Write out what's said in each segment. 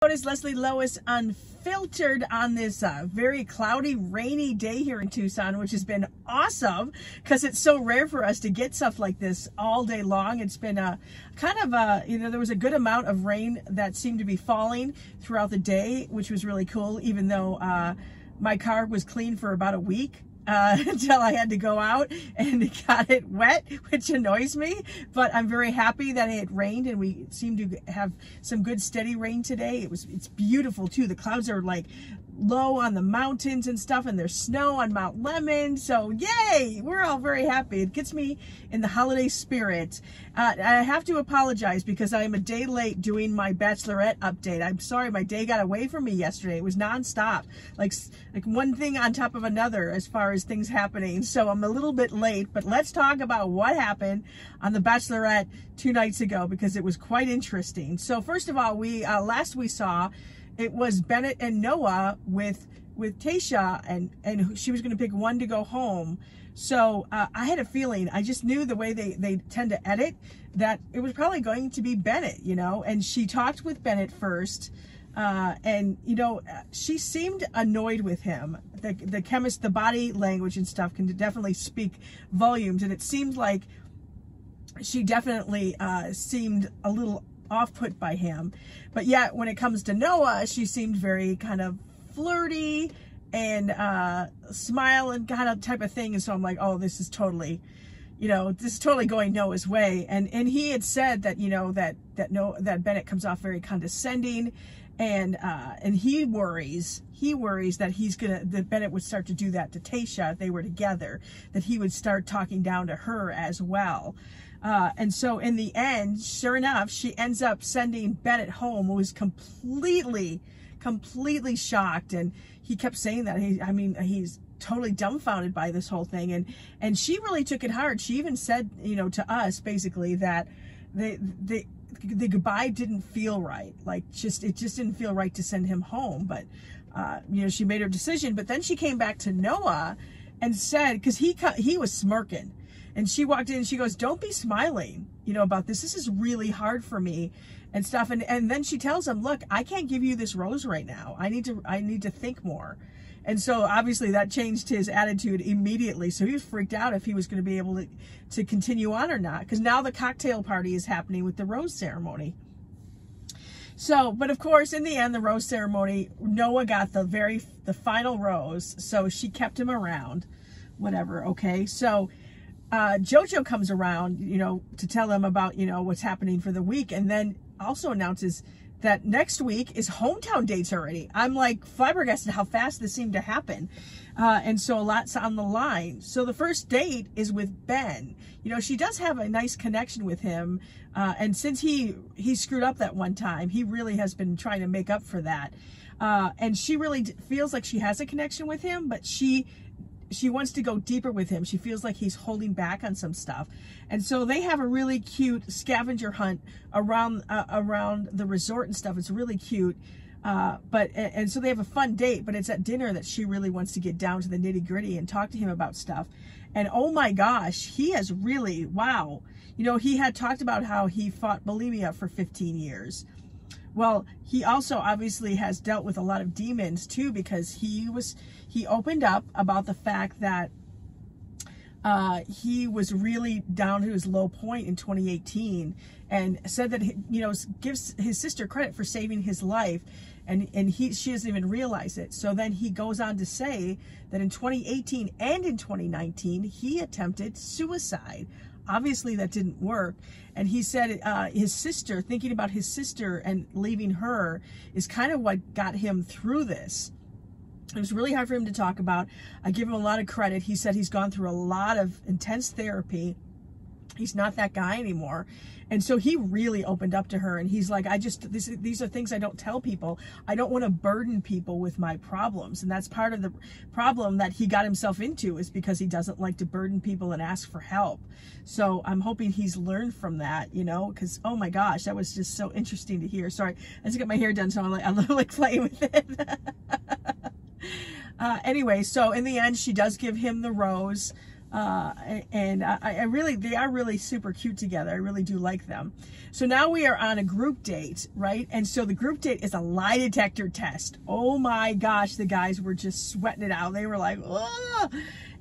episode is Leslie Lois Unfiltered on this very cloudy, rainy day here in Tucson, which has been awesome because it's so rare for us to get stuff like this all day long. It's been there was a good amount of rain that seemed to be falling throughout the day, which was really cool, even though my car was clean for about a week. Until I had to go out and got it wet, which annoys me, but I'm very happy that it rained and we seem to have some good steady rain today. It's beautiful too. The clouds are like low on the mountains and stuff, and there's snow on Mount Lemmon, so yay, we're all very happy. It gets me in the holiday spirit. I have to apologize because I am a day late doing my Bachelorette update. I'm sorry, my day got away from me yesterday. It was nonstop, like one thing on top of another as far as things happening, so I'm a little bit late. But let's talk about what happened on the Bachelorette 2 nights ago, because it was quite interesting. So first of all, last we saw, it was Bennett and Noah with Tayshia, and she was going to pick one to go home. So I had a feeling, I just knew the way they tend to edit, that it was probably going to be Bennett, you know. And she talked with Bennett first, and you know, she seemed annoyed with him. The body language and stuff can definitely speak volumes, and it seemed like she definitely seemed a little off-put by him. But yet when it comes to Noah, she seemed very kind of flirty and smile and kind of type of thing. And so I'm like, oh, this is totally, you know, this is totally going Noah's way. And he had said that, you know, that Bennett comes off very condescending, and he worries that Bennett would start to do that to Tayshia if they were together, that he would start talking down to her as well. And so in the end, sure enough, she ends up sending Bennett home, who was completely shocked. And he kept saying that he's totally dumbfounded by this whole thing. And she really took it hard. She even said, you know, to us basically that the goodbye didn't feel right. Like it just didn't feel right to send him home. But, you know, she made her decision. But then she came back to Noah and said, because he was smirking. And she walked in and she goes, don't be smiling, you know, about this. This is really hard for me and stuff. And then she tells him, look, I can't give you this rose right now. I need to think more. And so obviously that changed his attitude immediately. So he was freaked out if he was going to be able to continue on or not, because now the cocktail party is happening with the rose ceremony. So, but of course, in the end, the rose ceremony, Noah got the final rose. So she kept him around, whatever. Okay. So, JoJo comes around, you know, to tell them about, you know, what's happening for the week, and then also announces that next week is hometown dates already. I'm like flabbergasted how fast this seemed to happen. And so a lot's on the line. So the first date is with Ben. You know, she does have a nice connection with him. And since he screwed up that one time, he really has been trying to make up for that. And she really feels like she has a connection with him, but she wants to go deeper with him. She feels like he's holding back on some stuff. And so they have a really cute scavenger hunt around the resort and stuff. It's really cute. And so they have a fun date, but it's at dinner that she really wants to get down to the nitty gritty and talk to him about stuff. And oh my gosh, he has really, wow. You know, he had talked about how he fought bulimia for 15 years. Well, he also obviously has dealt with a lot of demons too, because he opened up about the fact that he was really down to his low point in 2018, and said that, you know, gives his sister credit for saving his life, and she doesn't even realize it. So then he goes on to say that in 2018 and in 2019 he attempted suicide. Obviously that didn't work. And he said his sister, thinking about his sister and leaving her, is kind of what got him through this. It was really hard for him to talk about. I give him a lot of credit. He said he's gone through a lot of intense therapy. He's not that guy anymore. And so he really opened up to her, and he's like, these are things I don't tell people. I don't want to burden people with my problems. And that's part of the problem that he got himself into, is because he doesn't like to burden people and ask for help. So I'm hoping he's learned from that, you know, because, oh my gosh, that was just so interesting to hear. Sorry, I just got my hair done, so I'm like playing with it. Anyway, so in the end, she does give him the rose. and I really, they are really super cute together. I really do like them. So now we are on a group date, right? And so the group date is a lie detector test. Oh my gosh, the guys were just sweating it out. They were like, oh.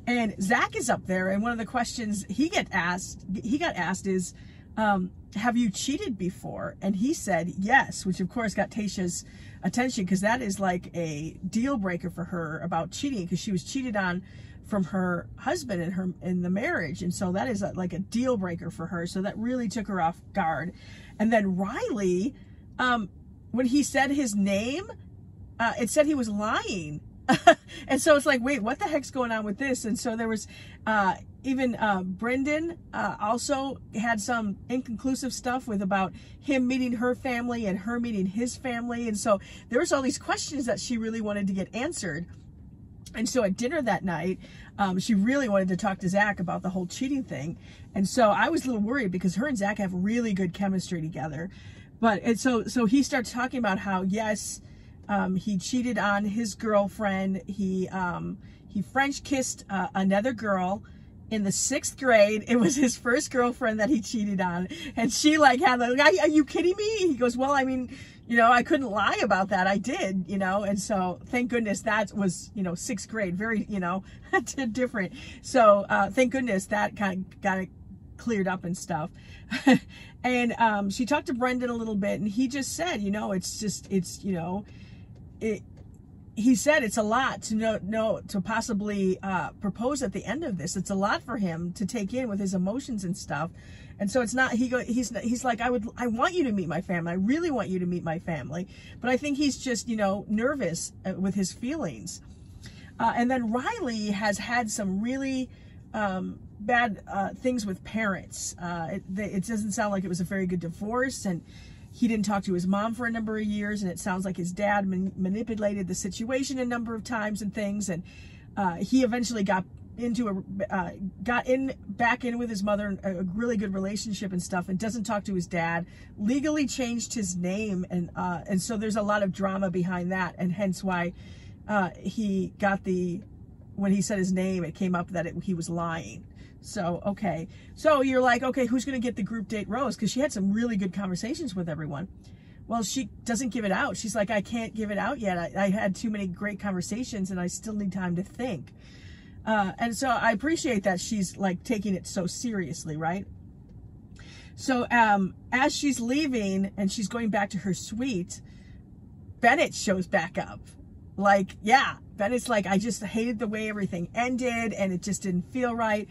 And Zach is up there, and one of the questions he got asked is, have you cheated before? And he said yes, which of course got Tayshia's attention, because that is like a deal breaker for her about cheating, because she was cheated on from her husband in the marriage, and so that is like a deal breaker for her. So that really took her off guard. And then Riley, when he said his name, it said he was lying. And so it's like, wait, what the heck's going on with this? And so there was even Brendan also had some inconclusive stuff with about him meeting her family and her meeting his family. And so there was all these questions that she really wanted to get answered. And so at dinner that night, she really wanted to talk to Zach about the whole cheating thing. And so I was a little worried, because her and Zach have really good chemistry together. But so he starts talking about how, yes, he cheated on his girlfriend. He French kissed another girl in the 6th grade. It was his first girlfriend that he cheated on. And she like had like, are you kidding me? He goes, well, I mean, you know, I couldn't lie about that. I did, you know. And so thank goodness that was, you know, 6th grade, very, you know, different. So thank goodness that kind of got it cleared up and stuff. And she talked to Brendan a little bit, and he just said, you know, it's you know, he said it's a lot to possibly propose at the end of this. It's a lot for him to take in with his emotions and stuff. And so it's not, he's like, I want you to meet my family. I really want you to meet my family. But I think he's just, you know, nervous with his feelings. And then Riley has had some really bad things with parents. It doesn't sound like it was a very good divorce, and he didn't talk to his mom for a number of years, and it sounds like his dad manipulated the situation a number of times and things. And he eventually got back in with his mother, a really good relationship and stuff, and doesn't talk to his dad, legally changed his name, and so there's a lot of drama behind that, and hence why he got when he said his name, it came up that he was lying. So, okay. So you're like, okay, who's going to get the group date rose? Because she had some really good conversations with everyone. Well, she doesn't give it out. She's like, I can't give it out yet. I had too many great conversations, and I still need time to think. And so I appreciate that she's like taking it so seriously, right? So as she's leaving and she's going back to her suite, Bennett shows back up. Like, yeah, Bennett's like, I just hated the way everything ended, and it just didn't feel right.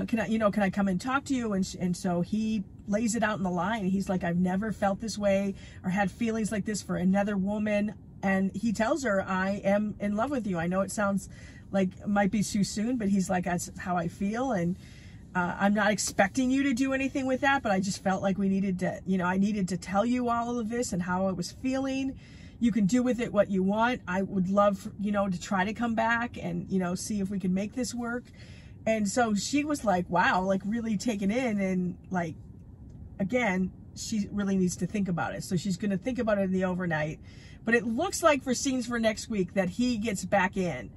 Can I come and talk to you? And so he lays it out in the line. He's like, I've never felt this way or had feelings like this for another woman. And he tells her, I am in love with you. I know it sounds like it might be too soon, but he's like, that's how I feel. And I'm not expecting you to do anything with that, but I just felt like we needed to, you know, I needed to tell you all of this and how I was feeling. You can do with it what you want. I would love, you know, to try to come back and, you know, see if we can make this work. And so she was like, wow, like really taken in, and like, again, she really needs to think about it. So she's going to think about it in the overnight. But it looks like for scenes for next week that he gets back in,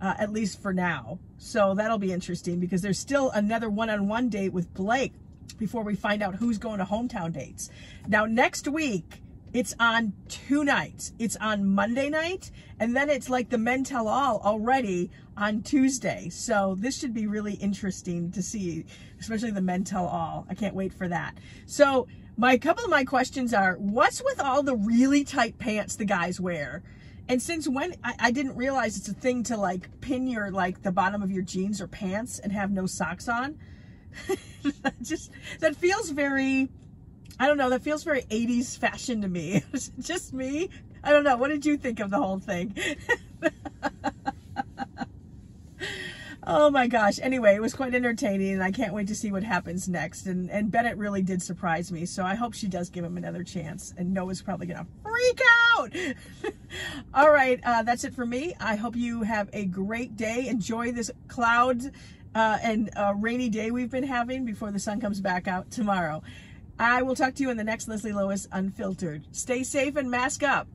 at least for now. So that'll be interesting, because there's still another one-on-one date with Blake before we find out who's going to hometown dates. Now, next week, it's on 2 nights. It's on Monday night, and then it's like the Men Tell All already on Tuesday. So this should be really interesting to see, especially the Men Tell All. I can't wait for that. So couple of my questions are, what's with all the really tight pants the guys wear? And since when, I didn't realize it's a thing to like pin your, like the bottom of your jeans or pants and have no socks on. That feels very, I don't know, that feels very 80s fashion to me. Just me? I don't know. What did you think of the whole thing? Oh my gosh. Anyway, it was quite entertaining, and I can't wait to see what happens next. And Bennett really did surprise me, so I hope she does give him another chance. And Noah's probably going to freak out. All right, that's it for me. I hope you have a great day. Enjoy this clouds and rainy day we've been having before the sun comes back out tomorrow. I will talk to you in the next Leslie Lois Unfiltered. Stay safe and mask up.